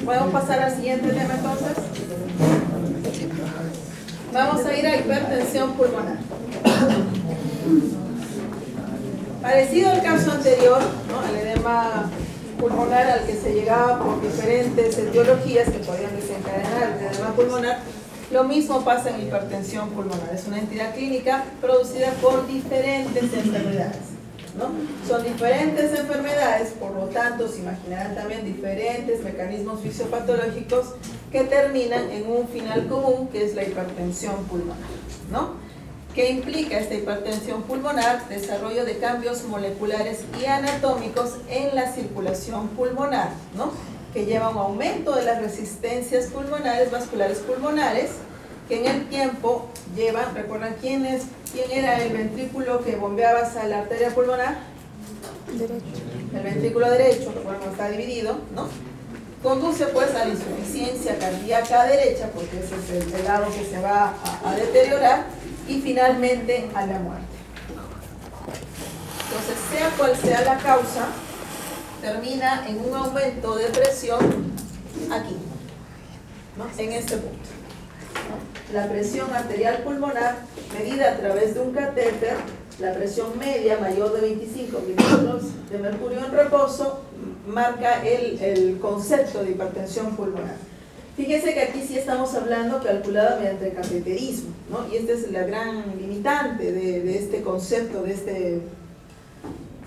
¿Podemos pasar al siguiente tema entonces? Vamos a ir a hipertensión pulmonar. Parecido al caso anterior, ¿no? Al edema pulmonar al que se llegaba por diferentes etiologías que podían desencadenar el edema pulmonar, lo mismo pasa en hipertensión pulmonar. Es una entidad clínica producida por diferentes enfermedades, ¿no? Son diferentes enfermedades, por lo tanto se imaginarán también diferentes mecanismos fisiopatológicos que terminan en un final común, que es la hipertensión pulmonar, ¿no? ¿Qué implica esta hipertensión pulmonar? Desarrollo de cambios moleculares y anatómicos en la circulación pulmonar, ¿no? Que lleva a un aumento de las resistencias pulmonares, vasculares pulmonares, que en el tiempo llevan, ¿recuerdan quién era el ventrículo que bombeaba hacia la arteria pulmonar? Derecho. El ventrículo derecho, recuerden cómo está dividido, ¿no? Conduce pues a la insuficiencia cardíaca derecha, porque ese es el lado que se va a deteriorar, y finalmente a la muerte. Entonces, sea cual sea la causa, termina en un aumento de presión aquí, ¿no? En este punto, ¿no? La presión arterial pulmonar medida a través de un catéter, la presión media mayor de 25 milímetros de mercurio en reposo, marca el concepto de hipertensión pulmonar. Fíjense que aquí sí estamos hablando calculada mediante el cateterismo, ¿no? Y esta es la gran limitante de este concepto, de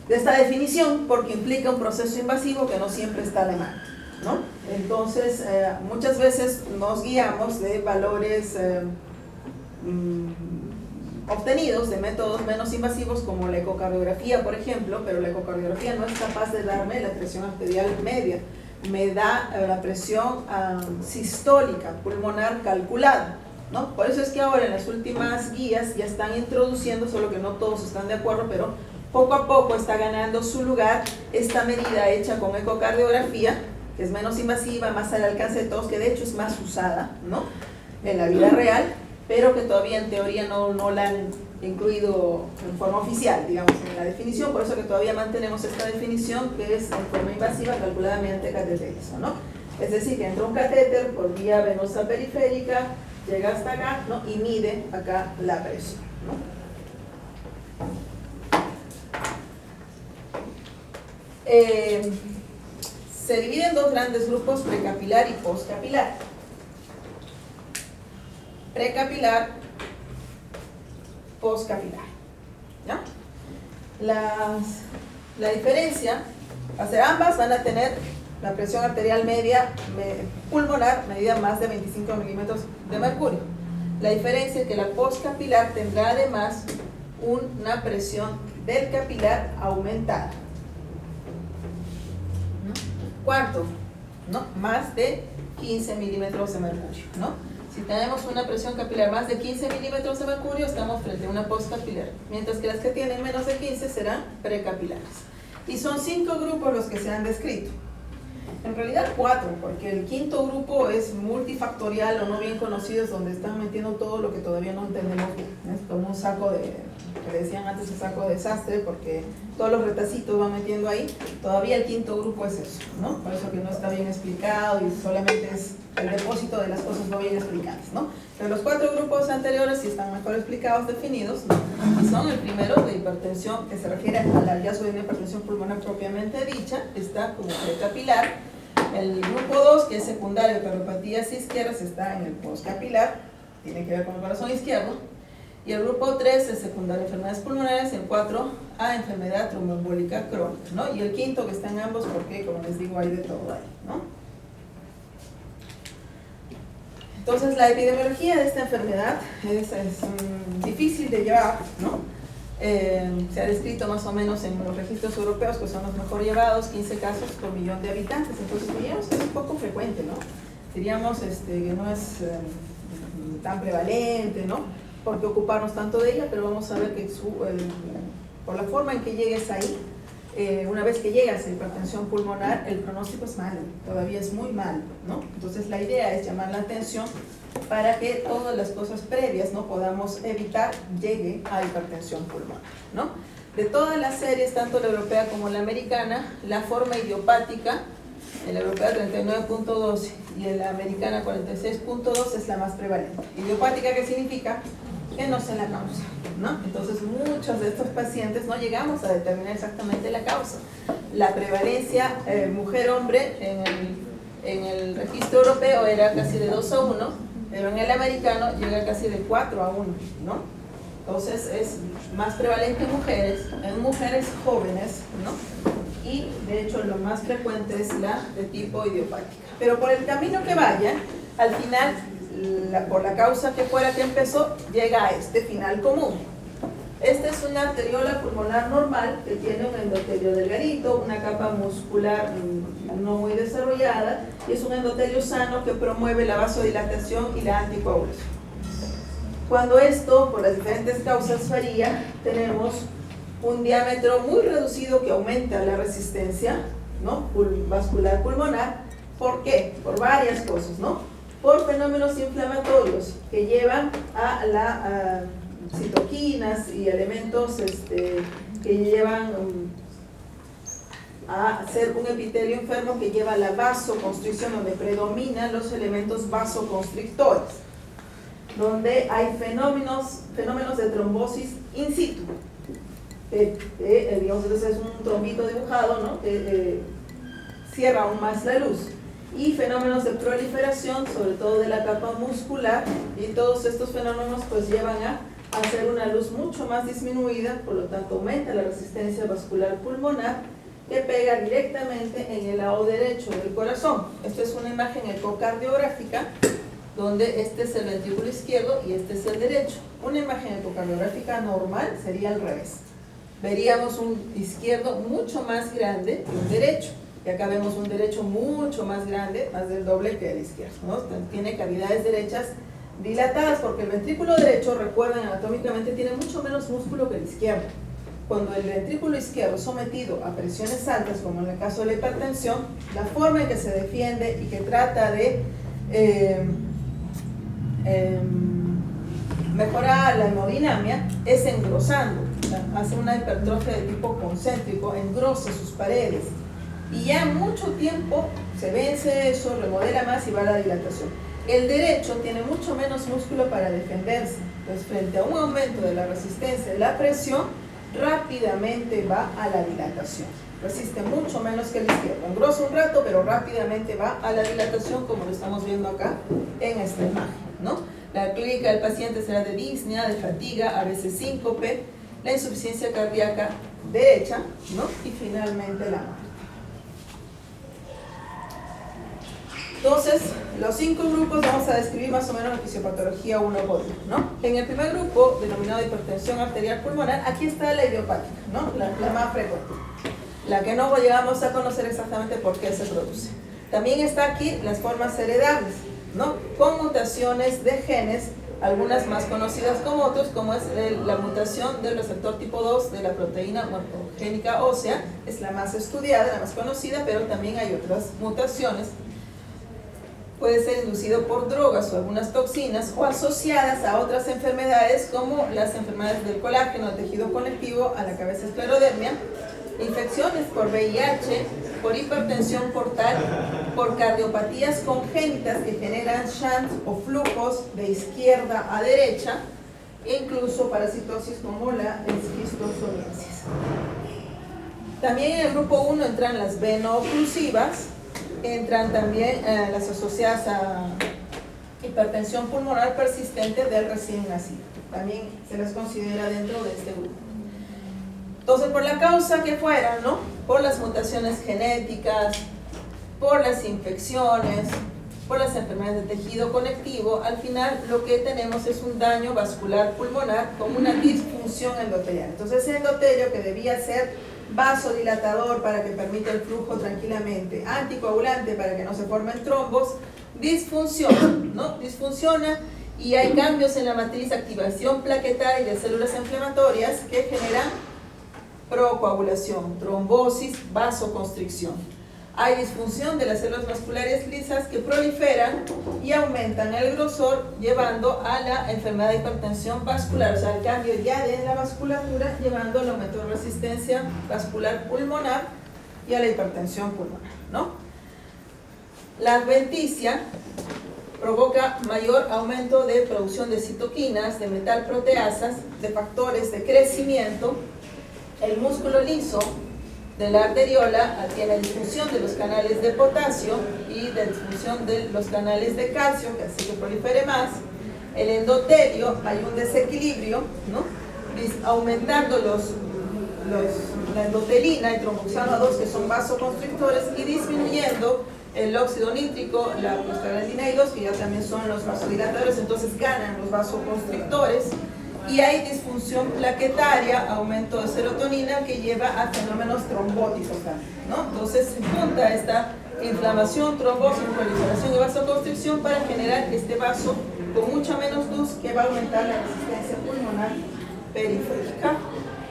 esta definición, porque implica un proceso invasivo que no siempre está a la mano, ¿no? Entonces, muchas veces nos guiamos de valores obtenidos de métodos menos invasivos como la ecocardiografía, por ejemplo, pero la ecocardiografía no es capaz de darme la presión arterial media, me da la presión sistólica pulmonar calculada, ¿no? Por eso es que ahora en las últimas guías ya están introduciendo, solo que no todos están de acuerdo, pero poco a poco está ganando su lugar esta medida hecha con ecocardiografía, que es menos invasiva, más al alcance de todos, que de hecho es más usada, ¿no? En la vida real, pero que todavía en teoría no la han incluido en forma oficial, digamos, en la definición. Por eso que todavía mantenemos esta definición, que es en forma invasiva calculada mediante cateterismo, ¿no? Es decir, que entra un catéter por vía venosa periférica, llega hasta acá, ¿no? Y mide acá la presión, ¿no? Se divide en dos grandes grupos, precapilar y postcapilar. Precapilar, postcapilar, ¿ya? La diferencia, ambas van a tener la presión arterial media pulmonar medida más de 25 milímetros de mercurio. La diferencia es que la postcapilar tendrá además una presión del capilar aumentada. Cuarto, ¿no? Más de 15 milímetros de mercurio, ¿no? Si tenemos una presión capilar más de 15 milímetros de mercurio, estamos frente a una postcapilar, mientras que las que tienen menos de 15 serán precapilares. Y son 5 grupos los que se han descrito. En realidad 4, porque el quinto grupo es multifactorial o no bien conocido, es donde están metiendo todo lo que todavía no entendemos bien. Es como un saco que decían antes, un saco de desastre, porque todos los retacitos van metiendo ahí. Todavía el quinto grupo es eso, ¿no? Por eso que no está bien explicado y solamente es el depósito de las cosas no bien explicadas, ¿no? Pero los 4 grupos anteriores sí están mejor explicados, definidos, ¿no? Y son el primero de hipertensión, que se refiere al hallazgo de una hipertensión pulmonar propiamente dicha, está como precapilar. El grupo 2, que es secundario de cardiopatías izquierdas, está en el postcapilar, tiene que ver con el corazón izquierdo. Y el grupo 3 es secundario de enfermedades pulmonares, y el 4 a enfermedad tromboembólica crónica, ¿no? Y el quinto que está en ambos, porque como les digo, hay de todo ahí, ¿no? Entonces, la epidemiología de esta enfermedad es difícil de llevar, ¿no? Se ha descrito más o menos en los registros europeos, que son los mejor llevados, 15 casos por millón de habitantes. Entonces, diríamos que es un poco frecuente, ¿no? Diríamos que no es tan prevalente, ¿no? Por qué ocuparnos tanto de ella, pero vamos a ver que por la forma en que llegues ahí, una vez que llegas a hipertensión pulmonar, el pronóstico es malo, todavía es muy malo, ¿no? Entonces la idea es llamar la atención para que todas las cosas previas no podamos evitar llegue a hipertensión pulmonar, ¿no? De todas las series, tanto la europea como la americana, la forma idiopática en la europea 39.12 y en la americana 46.2 es la más prevalente. Idiopática, ¿qué significa? Que no sé la causa, ¿no? Entonces muchos de estos pacientes no llegamos a determinar exactamente la causa. La prevalencia mujer-hombre en el registro europeo era casi de 2:1, pero en el americano llega casi de 4:1, ¿no? Entonces es más prevalente en mujeres jóvenes, ¿no? Y de hecho lo más frecuente es la de tipo idiopática. Pero por el camino que vaya, al final, por la causa que fuera que empezó, llega a este final común. Esta es una arteriola pulmonar normal que tiene un endotelio delgadito, una capa muscular no muy desarrollada, y es un endotelio sano que promueve la vasodilatación y la anticoagulación. Cuando esto, por las diferentes causas, varía, tenemos un diámetro muy reducido que aumenta la resistencia, ¿no?, vascular pulmonar. ¿Por qué? Por varias cosas, ¿no? Por fenómenos inflamatorios que llevan a la citoquinas y elementos que llevan a ser un epitelio enfermo que lleva a la vasoconstricción, donde predominan los elementos vasoconstrictores, donde hay fenómenos de trombosis in situ. Digamos, entonces es un trombito dibujado, ¿no?, que cierra aún más la luz, y fenómenos de proliferación, sobre todo de la capa muscular, y todos estos fenómenos pues llevan a hacer una luz mucho más disminuida, por lo tanto aumenta la resistencia vascular pulmonar, que pega directamente en el lado derecho del corazón. Esta es una imagen ecocardiográfica donde este es el ventrículo izquierdo y este es el derecho. Una imagen ecocardiográfica normal sería al revés. Veríamos un izquierdo mucho más grande que un derecho. Y acá vemos un derecho mucho más grande, más del doble que el izquierdo, ¿no? Tiene cavidades derechas dilatadas, porque el ventrículo derecho, recuerden, anatómicamente tiene mucho menos músculo que el izquierdo. Cuando el ventrículo izquierdo es sometido a presiones altas, como en el caso de la hipertensión, la forma en que se defiende y que trata de mejorar la hemodinamia es engrosando, hace una hipertrofia de tipo concéntrico, engrosa sus paredes, y ya mucho tiempo se vence eso, remodela más y va a la dilatación. El derecho tiene mucho menos músculo para defenderse, entonces frente a un aumento de la resistencia de la presión, rápidamente va a la dilatación. Resiste mucho menos que el izquierdo, engrosa un rato, pero rápidamente va a la dilatación, como lo estamos viendo acá en esta imagen, ¿no? La clínica del paciente será de disnea, de fatiga, a veces síncope, la insuficiencia cardíaca derecha, ¿no?, y finalmente la muerte. Entonces, los 5 grupos vamos a describir más o menos la fisiopatología uno por uno, ¿no? En el primer grupo, denominado hipertensión arterial pulmonar, aquí está la idiopática, ¿no?, la más frecuente, la que no llegamos a conocer exactamente por qué se produce. También está aquí las formas heredables, ¿no?, con mutaciones de genes, algunas más conocidas como otros, como es la mutación del receptor tipo 2 de la proteína morfogénica ósea, es la más estudiada, la más conocida, pero también hay otras mutaciones. Puede ser inducido por drogas o algunas toxinas, o asociadas a otras enfermedades como las enfermedades del colágeno, tejido conectivo, a la cabeza esclerodermia, infecciones por VIH, por hipertensión portal, por cardiopatías congénitas que generan shunts o flujos de izquierda a derecha, e incluso parasitosis como la esquistosomiasis. También en el grupo 1 entran las veno-oclusivas, entran también las asociadas a hipertensión pulmonar persistente del recién nacido. También se las considera dentro de este grupo. Entonces, por la causa que fuera, ¿no?, por las mutaciones genéticas, por las infecciones, por las enfermedades de tejido conectivo, al final lo que tenemos es un daño vascular pulmonar con una disfunción endotelial. Entonces, ese endotelio que debía ser vasodilatador para que permita el flujo tranquilamente, anticoagulante para que no se formen trombos, disfunciona, ¿no? Disfunciona, y hay cambios en la matriz, activación plaquetaria y de células inflamatorias que generan procoagulación, trombosis, vasoconstricción. Hay disfunción de las células vasculares lisas que proliferan y aumentan el grosor, llevando a la enfermedad de hipertensión vascular, o sea, el cambio ya de la vasculatura, llevando al aumento de resistencia vascular pulmonar y a la hipertensión pulmonar, ¿no? La adventicia provoca mayor aumento de producción de citoquinas, de metalproteasas, de factores de crecimiento. El músculo liso de la arteriola tiene disfunción de los canales de potasio y de disfunción de los canales de calcio, que hace que prolifere más. El endotelio, hay un desequilibrio, ¿no? Aumentando la endotelina y tromboxano A2, que son vasoconstrictores, y disminuyendo el óxido nítrico, la prostaglandina I2, que ya también son los vasodilatadores, entonces ganan los vasoconstrictores. Y hay disfunción plaquetaria, aumento de serotonina, que lleva a fenómenos trombóticos también, ¿no? Entonces se junta esta inflamación, trombosis, proliferación y vasoconstricción para generar este vaso con mucha menos luz, que va a aumentar la resistencia pulmonar periférica,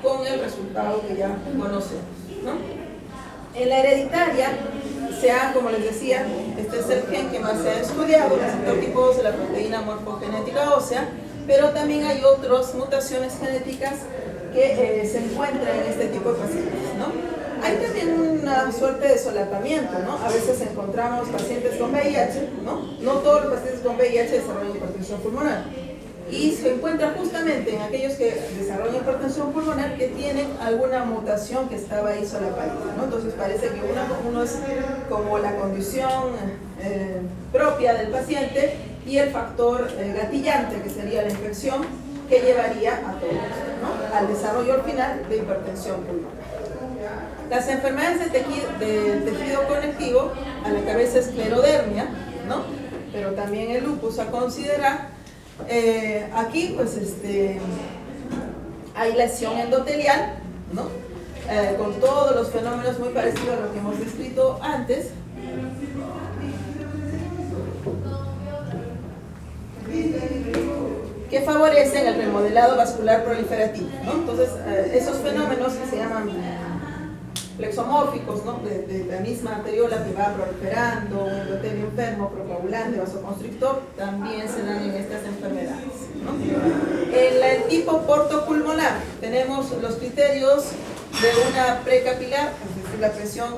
con el resultado que ya conocemos, ¿no? En la hereditaria, como les decía, este es el gen que más se ha estudiado, el receptor tipo 2 de la proteína morfogenética ósea, pero también hay otras mutaciones genéticas que se encuentran en este tipo de pacientes, ¿no? Hay también una suerte de solapamiento, ¿no? A veces encontramos pacientes con VIH, ¿no? No todos los pacientes con VIH desarrollan hipertensión pulmonar. Y se encuentra justamente en aquellos que desarrollan hipertensión pulmonar que tienen alguna mutación que estaba ahí solapadita, ¿no? Entonces parece que uno es como la condición propia del paciente y el factor gatillante, que sería la infección, que llevaría a todo esto, ¿no? Al desarrollo al final de hipertensión pulmonar. Las enfermedades de tejido conectivo, a la cabeza esclerodermia, ¿no? Pero también el lupus a considerar. Aquí pues hay lesión endotelial, ¿no? Con todos los fenómenos muy parecidos a lo que hemos descrito antes. Que favorecen el remodelado vascular proliferativo, ¿no? Entonces, esos fenómenos que se llaman plexomórficos, ¿no? De la misma arteriola que va proliferando, un endotelio enfermo, procoagulante, vasoconstrictor, también se dan en estas enfermedades, ¿no? En el tipo portopulmonar tenemos los criterios de una precapilar, es decir, la presión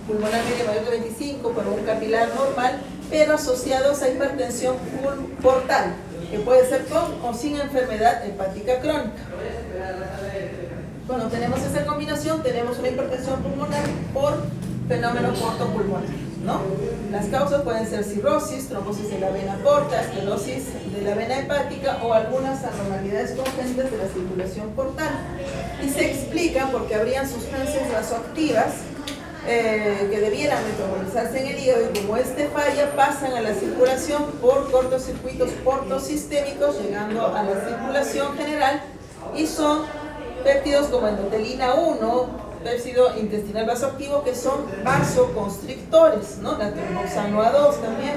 pulmonar media mayor de 25 por un capilar normal, pero asociados a hipertensión portal, que puede ser con o sin enfermedad hepática crónica. Cuando tenemos esa combinación, tenemos una hipertensión pulmonar por fenómeno portopulmonar, ¿no? Las causas pueden ser cirrosis, trombosis de la vena porta, esclerosis de la vena hepática o algunas anormalidades congénitas de la circulación portal. Y se explica porque habrían sustancias vasoactivas que debieran metabolizarse en el hígado, y como falla, pasan a la circulación por cortocircuitos portosistémicos, llegando a la circulación general, y son péptidos como endotelina 1, péptido intestinal vasoactivo, que son vasoconstrictores, ¿no? La tromboxano A2 también,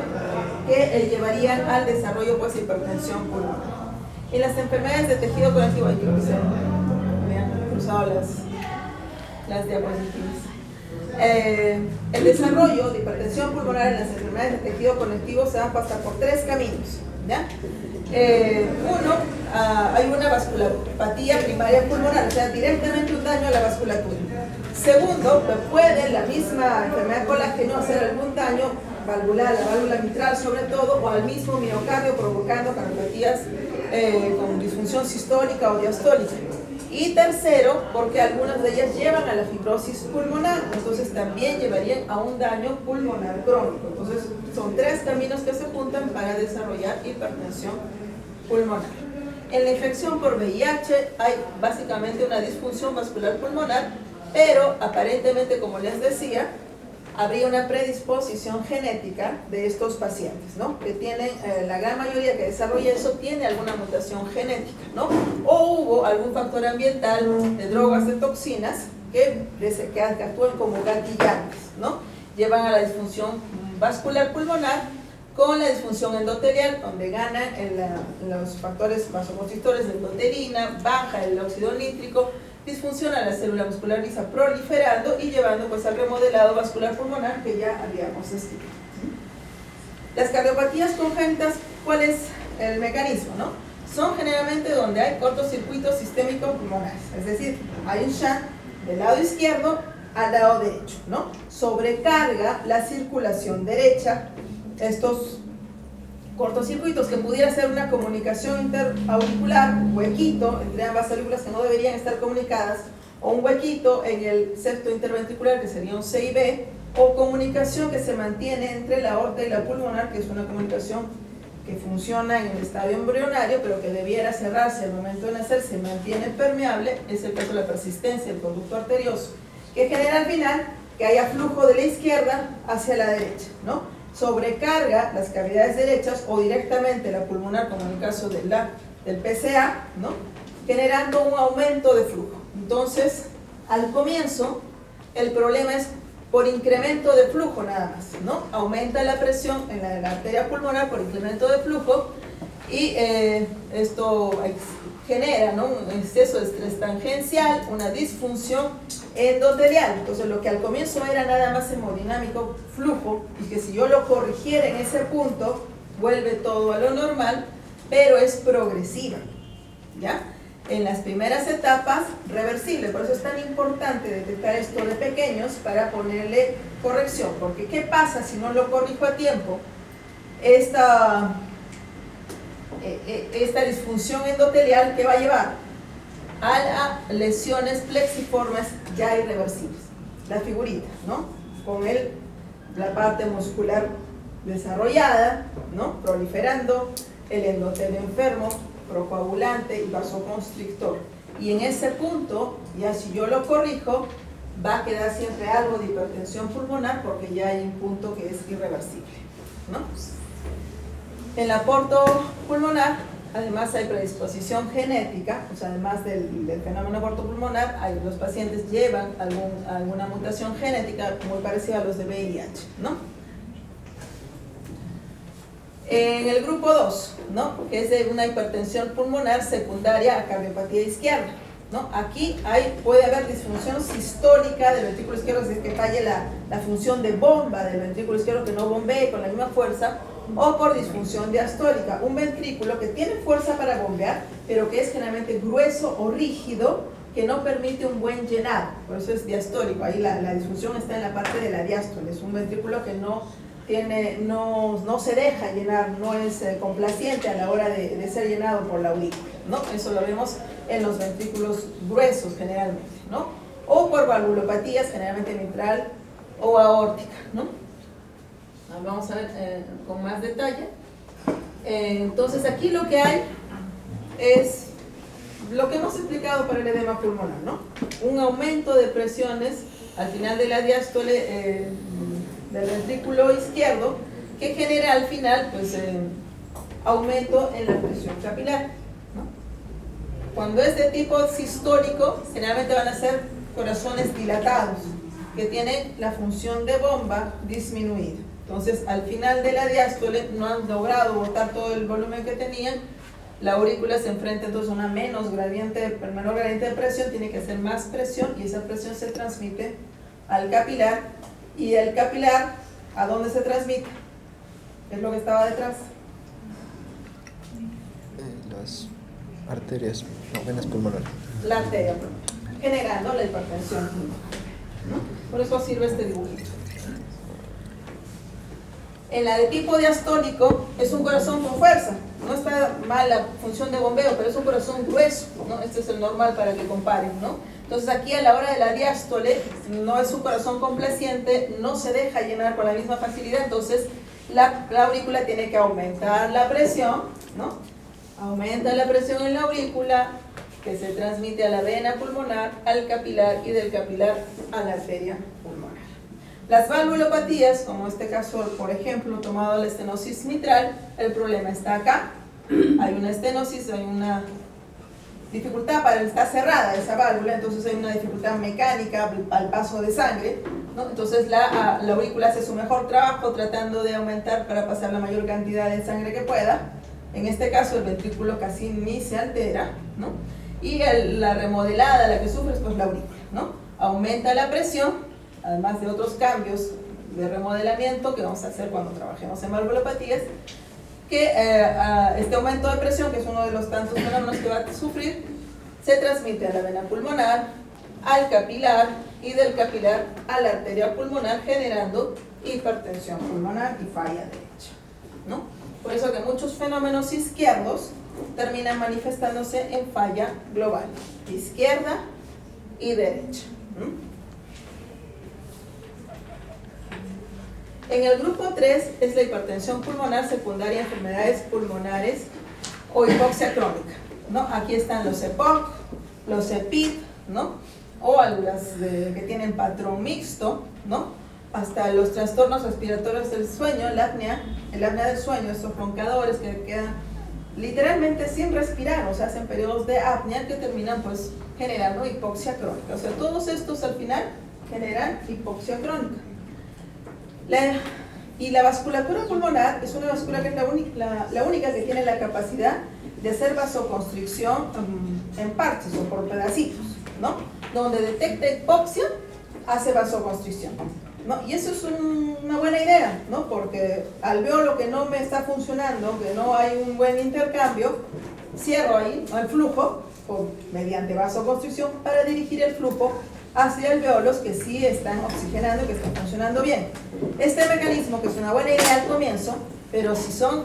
que llevarían al desarrollo pues de hipertensión pulmonar. En las enfermedades de tejido conectivo, hay que me han cruzado las diapositivas. El desarrollo de hipertensión pulmonar en las enfermedades de tejido conectivo se va a pasar por 3 caminos, ¿ya? Uno, hay una vasculopatía primaria pulmonar, o sea, directamente un daño a la vasculatura. Segundo, puede la misma enfermedad colágeno hacer algún daño valvular, la válvula mitral sobre todo, o al mismo miocardio, provocando cardiopatías con disfunción sistólica o diastólica. Y tercero, porque algunas de ellas llevan a la fibrosis pulmonar, entonces también llevarían a un daño pulmonar crónico. Entonces son 3 caminos que se juntan para desarrollar hipertensión pulmonar. En la infección por VIH hay básicamente una disfunción vascular pulmonar, pero aparentemente, como les decía, habría una predisposición genética de estos pacientes, ¿no? Que tienen, la gran mayoría que desarrolla eso tiene alguna mutación genética, ¿no? O hubo algún factor ambiental de drogas, de toxinas, que actúan como gatillantes, ¿no? Llevan a la disfunción vascular pulmonar con la disfunción endotelial, donde ganan los factores vasoconstrictores de endotelina, baja el óxido nítrico, disfunciona la célula muscular lisa proliferando y llevando pues al remodelado vascular pulmonar que ya habíamos estudiado. Las cardiopatías congénitas, ¿cuál es el mecanismo, no? Son generalmente donde hay cortocircuitos sistémicos pulmonares, es decir, hay un shunt del lado izquierdo al lado derecho, ¿no? Sobrecarga la circulación derecha, estos cortocircuitos que pudiera ser una comunicación interauricular, un huequito entre ambas aurículas que no deberían estar comunicadas, o un huequito en el septo interventricular que sería un C y B, o comunicación que se mantiene entre la aorta y la pulmonar, que es una comunicación que funciona en el estadio embrionario, pero que debiera cerrarse al momento de nacer, se mantiene permeable, es el caso de la persistencia del conducto arterioso, que genera al final que haya flujo de la izquierda hacia la derecha, ¿no? Sobrecarga las cavidades derechas o directamente la pulmonar, como en el caso de del PCA, ¿no? Generando un aumento de flujo. Entonces, al comienzo, el problema es por incremento de flujo nada más, ¿no? Aumenta la presión en la arteria pulmonar por incremento de flujo y esto genera, ¿no?, un exceso de estrés tangencial, una disfunción endotelial. Entonces, lo que al comienzo era nada más hemodinámico, flujo, y que si yo lo corrigiera en ese punto, vuelve todo a lo normal, pero es progresiva, ¿ya? En las primeras etapas, reversible. Por eso es tan importante detectar esto de pequeños para ponerle corrección, porque ¿qué pasa si no lo corrijo a tiempo? Esta disfunción endotelial que va a llevar a lesiones plexiformes ya irreversibles. La figurita, ¿no? Con la parte muscular desarrollada, ¿no?, proliferando, el endotelio enfermo, procoagulante y vasoconstrictor. Y en ese punto, ya si yo lo corrijo, va a quedar siempre algo de hipertensión pulmonar porque ya hay un punto que es irreversible, ¿no? En la portopulmonar, además hay predisposición genética, o sea, además del fenómeno portopulmonar, los pacientes llevan alguna mutación genética muy parecida a los de VIH, ¿no? En el grupo 2, ¿no?, que es de una hipertensión pulmonar secundaria a cardiopatía izquierda, ¿no? Aquí puede haber disfunción sistólica del ventrículo izquierdo, es decir, que falle la función de bomba del ventrículo izquierdo, que no bombee con la misma fuerza, o por disfunción diastólica, un ventrículo que tiene fuerza para bombear, pero que es generalmente grueso o rígido, que no permite un buen llenado, por eso es diastólico. Ahí la disfunción está en la parte de la diástole, es un ventrículo que no se deja llenar, no es complaciente a la hora de ser llenado por la aurícula, ¿no? Eso lo vemos en los ventrículos gruesos generalmente, ¿no? O por valvulopatías, generalmente mitral o aórtica, ¿no? Vamos a ver con más detalle. Entonces aquí lo que hay es lo que hemos explicado para el edema pulmonar, ¿no? Un aumento de presiones al final de la diástole del ventrículo izquierdo, que genera al final, pues, aumento en la presión capilar, ¿no? Cuando es de tipo sistólico, generalmente van a ser corazones dilatados, que tienen la función de bomba disminuida. Entonces, al final de la diástole no han logrado botar todo el volumen que tenían, la aurícula se enfrenta entonces a una menor gradiente de presión, tiene que hacer más presión y esa presión se transmite al capilar. Y el capilar, ¿a dónde se transmite? ¿Qué es lo que estaba detrás? Las arterias, no, venas pulmonares. La arteria pulmonar, generando la hipertensión pulmonar, ¿no? Por eso sirve este dibujito. En la de tipo diastólico es un corazón con fuerza, no está mal la función de bombeo, pero es un corazón grueso, ¿no? Este es el normal para que comparen, ¿no? Entonces aquí a la hora de la diástole no es un corazón complaciente, no se deja llenar con la misma facilidad, entonces la aurícula tiene que aumentar la presión, ¿no? Aumenta la presión en la aurícula, que se transmite a la vena pulmonar, al capilar y del capilar a la arteria pulmonar. Las valvulopatías, como este caso, por ejemplo, tomado la estenosis mitral, el problema está acá, hay una estenosis, hay una dificultad está cerrada esa válvula, entonces hay una dificultad mecánica al paso de sangre, ¿no? Entonces la aurícula hace su mejor trabajo tratando de aumentar para pasar la mayor cantidad de sangre que pueda. En este caso el ventrículo casi ni se altera, ¿no? Y la remodelada, la que sufre es pues la aurícula, ¿no? Aumenta la presión, además de otros cambios de remodelamiento que vamos a hacer cuando trabajemos en valvulopatías, que este aumento de presión, que es uno de los tantos fenómenos que va a sufrir, se transmite a la vena pulmonar, al capilar y del capilar a la arteria pulmonar, generando hipertensión pulmonar y falla derecha, ¿no? Por eso que muchos fenómenos izquierdos terminan manifestándose en falla global, izquierda y derecha. En el grupo 3 es la hipertensión pulmonar secundaria a enfermedades pulmonares o hipoxia crónica, ¿no? Aquí están los EPOC, los EPID, ¿no? O las que tienen patrón mixto, ¿no? Hasta los trastornos respiratorios del sueño, el apnea del sueño, estos roncadores que quedan literalmente sin respirar, o sea, hacen periodos de apnea que terminan pues generando hipoxia crónica. O sea, todos estos al final generan hipoxia crónica. Y la vasculatura pulmonar es una vasculatura que es la única que tiene la capacidad de hacer vasoconstricción en partes o por pedacitos, ¿no? Donde detecta hipoxia, hace vasoconstricción, ¿no? Y eso es una buena idea, ¿no? Porque alveolo que no me está funcionando, que no hay un buen intercambio, cierro ahí el flujo mediante vasoconstricción para dirigir el flujo hacia alveolos que sí están oxigenando, que están funcionando bien. Este mecanismo, que es una buena idea al comienzo, pero si son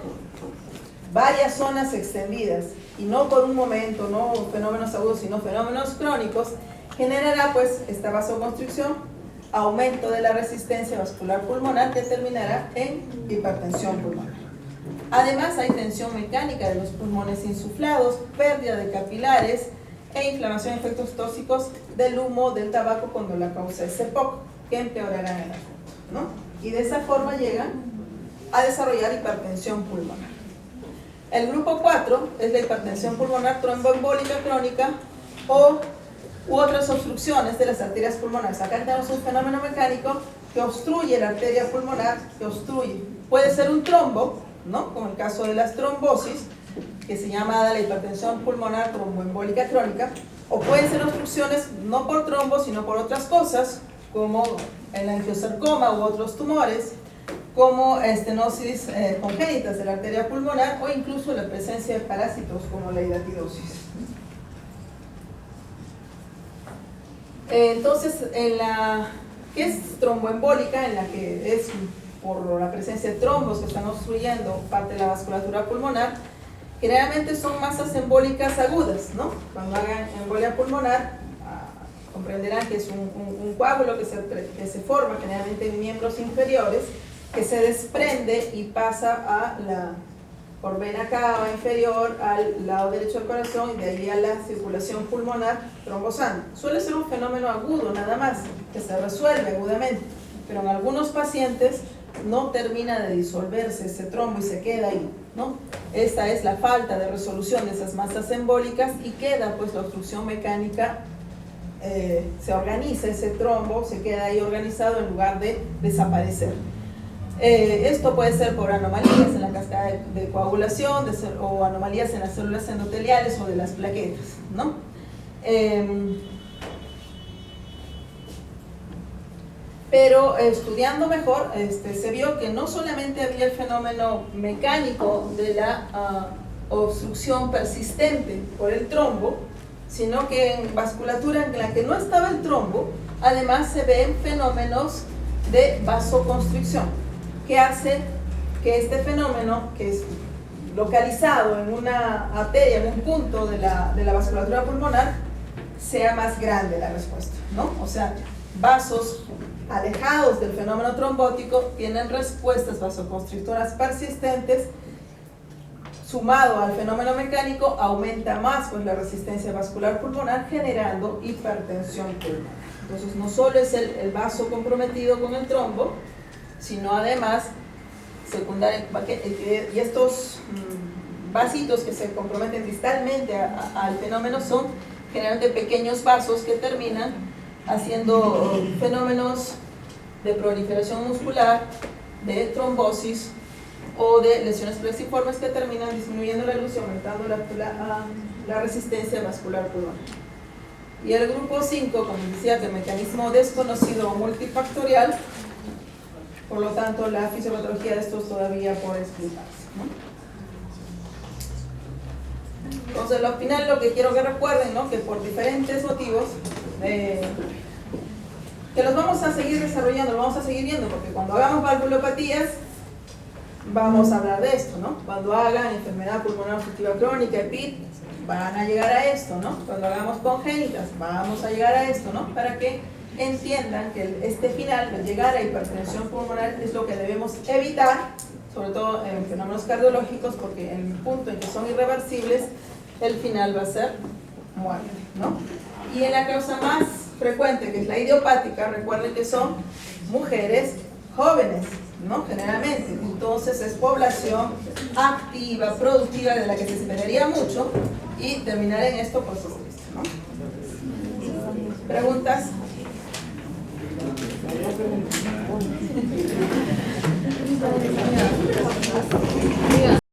varias zonas extendidas y no por un momento, no fenómenos agudos, sino fenómenos crónicos, generará pues esta vasoconstricción, aumento de la resistencia vascular pulmonar que terminará en hipertensión pulmonar. Además hay tensión mecánica de los pulmones insuflados, pérdida de capilares e inflamación de efectos tóxicos del humo del tabaco cuando la causa es EPOC, que empeorarán el asunto, ¿no? Y de esa forma llegan a desarrollar hipertensión pulmonar. El grupo 4 es la hipertensión pulmonar tromboembólica crónica u otras obstrucciones de las arterias pulmonares. Acá tenemos un fenómeno mecánico que obstruye la arteria pulmonar, puede ser un trombo, ¿no? Como el caso de las trombosis, que se llama la hipertensión pulmonar tromboembólica crónica, o pueden ser obstrucciones no por trombos, sino por otras cosas, como el angiosarcoma u otros tumores, como estenosis congénitas de la arteria pulmonar, o incluso la presencia de parásitos como la hidatidosis. Entonces, que es tromboembólica, en la que es por la presencia de trombos que están obstruyendo parte de la vasculatura pulmonar, generalmente son masas embólicas agudas, ¿no? Cuando hagan embolia pulmonar, comprenderán que es un coágulo que se forma generalmente en miembros inferiores, que se desprende y pasa por vena cava inferior al lado derecho del corazón y de ahí a la circulación pulmonar trombosando. Suele ser un fenómeno agudo nada más, que se resuelve agudamente, pero en algunos pacientes no termina de disolverse ese trombo y se queda ahí, ¿no? Esta es la falta de resolución de esas masas embólicas y queda pues la obstrucción mecánica, se organiza ese trombo, se queda ahí organizado en lugar de desaparecer. Esto puede ser por anomalías en la cascada de coagulación o anomalías en las células endoteliales o de las plaquetas, ¿no? Pero estudiando mejor, se vio que no solamente había el fenómeno mecánico de la obstrucción persistente por el trombo, sino que en vasculatura en la que no estaba el trombo, además se ven fenómenos de vasoconstricción, que hace que este fenómeno, que es localizado en una arteria, en un punto de la vasculatura pulmonar, sea más grande la respuesta, ¿no? O sea, vasos alejados del fenómeno trombótico tienen respuestas vasoconstrictoras persistentes, sumado al fenómeno mecánico, aumenta más pues la resistencia vascular pulmonar, generando hipertensión pulmonar. Entonces, no solo es el vaso comprometido con el trombo, sino además, y estos vasitos que se comprometen distalmente al fenómeno son generalmente pequeños vasos que terminan haciendo fenómenos de proliferación muscular, de trombosis o de lesiones plexiformes que terminan disminuyendo la luz y aumentando la resistencia vascular pulmonar. Y el grupo 5, como decía, de mecanismo desconocido o multifactorial, por lo tanto la fisiopatología de estos todavía por explicarse, ¿no? Entonces, al final lo que quiero que recuerden, ¿no? Que por diferentes motivos que los vamos a seguir desarrollando, lo vamos a seguir viendo, porque cuando hagamos valvulopatías, vamos a hablar de esto, ¿no? Cuando hagan enfermedad pulmonar obstructiva crónica, EPID, van a llegar a esto, ¿no? Cuando hagamos congénitas, vamos a llegar a esto, ¿no? Para que entiendan que este final, de llegar a hipertensión pulmonar, es lo que debemos evitar, sobre todo en fenómenos cardiológicos, porque en el punto en que son irreversibles, el final va a ser muerte, ¿no? Y en la causa más frecuente, que es la idiopática, recuerden que son mujeres jóvenes, ¿no? Generalmente. Entonces es población activa, productiva, de la que se esperaría mucho, y terminar en esto, pues es triste, ¿no? ¿Preguntas? Diga.